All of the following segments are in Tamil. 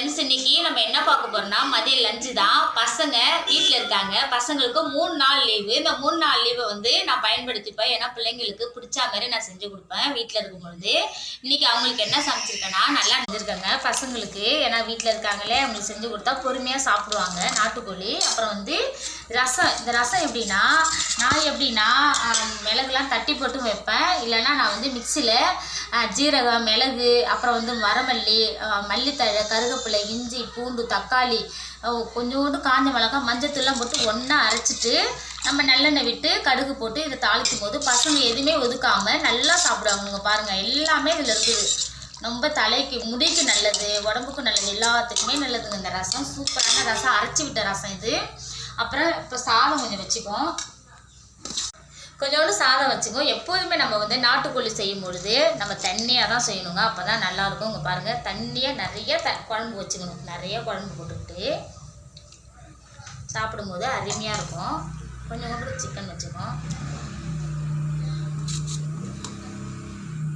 ஃப்ரெண்ட்ஸ், இன்னைக்கு நம்ம என்ன பார்க்க போறோம்னா மதிய லஞ்சு தான். பசங்க வீட்டில் இருக்காங்க. பசங்களுக்கு 3 நாள் லீவு. இந்த 3 நாள் லீவை வந்து நான் பயன்படுத்திப்பேன். ஏன்னா பிள்ளைங்களுக்கு பிடிச்ச மாதிரி நான் செஞ்சு கொடுப்பேன் வீட்டில் இருக்கும்பொழுது. இன்னைக்கு அவங்களுக்கு என்ன சமைச்சிருக்கேன்னா நல்லா செஞ்சுருக்காங்க பசங்களுக்கு. ஏன்னா வீட்டில் இருக்காங்களே, அவங்களுக்கு செஞ்சு கொடுத்தா பொறுமையாக சாப்பிடுவாங்க. நாட்டுக்கோழி. அப்புறம் வந்து ரசம். இந்த ரசம் எப்படின்னா, நான் மிளகுலாம் தட்டி போட்டு வைப்பேன். இல்லைன்னா நான் வந்து மிக்சியில் ஜீரகம், மிளகு, அப்புறம் வந்து வரமல்லி, மல்லித்தழை, கருவேப்பிலை, இஞ்சி, பூண்டு, தக்காளி, கொஞ்சோண்டு காஞ்ச மிளகாய், மஞ்சத்தூள்லாம் போட்டு ஒன்றா அரைச்சிட்டு நம்ம நல்லெண்ணெய் விட்டு கடுகு போட்டு இதை தாளிக்கும் போது பசங்க எதுவுமே ஒதுக்காமல் நல்லா சாப்பிடுவாங்க. பாருங்கள், எல்லாமே இதில் இருக்குது. ரொம்ப தலைக்கு, முடிக்கு நல்லது, உடம்புக்கும் நல்லது, எல்லாத்துக்குமே நல்லதுங்க. இந்த ரசம் சூப்பரான ரசம், அரைச்சி விட்ட ரசம் இது. அப்புறம் இப்போ சாதம் கொஞ்சம் வச்சுக்குவோம். கொஞ்சோண்டு சாதம் வச்சுக்கோம். எப்போதுமே நம்ம வந்து நாட்டுக்கோழி செய்யும் பொழுது நம்ம தண்ணியாக தான் செய்யணுங்க. அப்போ தான் நல்லாயிருக்கும். இங்கே பாருங்கள், தண்ணியாக நிறைய குழம்பு வச்சுக்கணும். நிறைய குழம்பு போட்டுக்கிட்டு சாப்பிடும்போது அருமையாக இருக்கும். கொஞ்சம் கூட சிக்கன் வச்சுக்கோம்.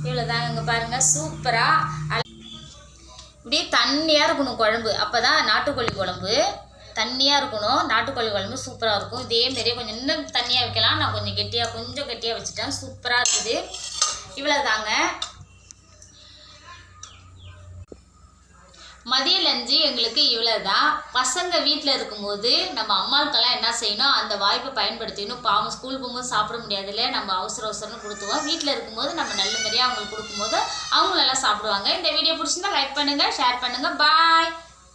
இவ்வளோதாங்க. இங்கே பாருங்கள், சூப்பராக இப்படியே தண்ணியாக இருக்கணும் குழம்பு. அப்போ தான் நாட்டுக்கோழி குழம்பு தண்ணியாக இருக்கணும். நாட்டுக்கோழி குழம்பு சூப்பராக இருக்கும். இதேமாரியே கொஞ்சம் இன்னும் தண்ணியாக வைக்கலாம். நான் கொஞ்சம் கெட்டியாக வச்சுட்டேன். சூப்பராக இருக்குது. இவ்வளோ தாங்க மதிய லஞ்சு எங்களுக்கு. இவ்வளோ தான். பசங்க வீட்டில் இருக்கும்போது நம்ம அம்மாவுக்கெல்லாம் என்ன செய்யணும், அந்த வாய்ப்பை பயன்படுத்திக்கணும். பாவம் ஸ்கூல் போகும்போது சாப்பிட முடியாதுல்ல, நம்ம அவசரம்னு கொடுத்துவோம். வீட்டில் இருக்கும்போது நம்ம நல்ல மாதிரியாக அவங்களுக்கு கொடுக்கும்போது அவங்க நல்லா சாப்பிடுவாங்க. இந்த வீடியோ பிடிச்சிருந்தா லைக் பண்ணுங்கள், ஷேர் பண்ணுங்கள். பாய்.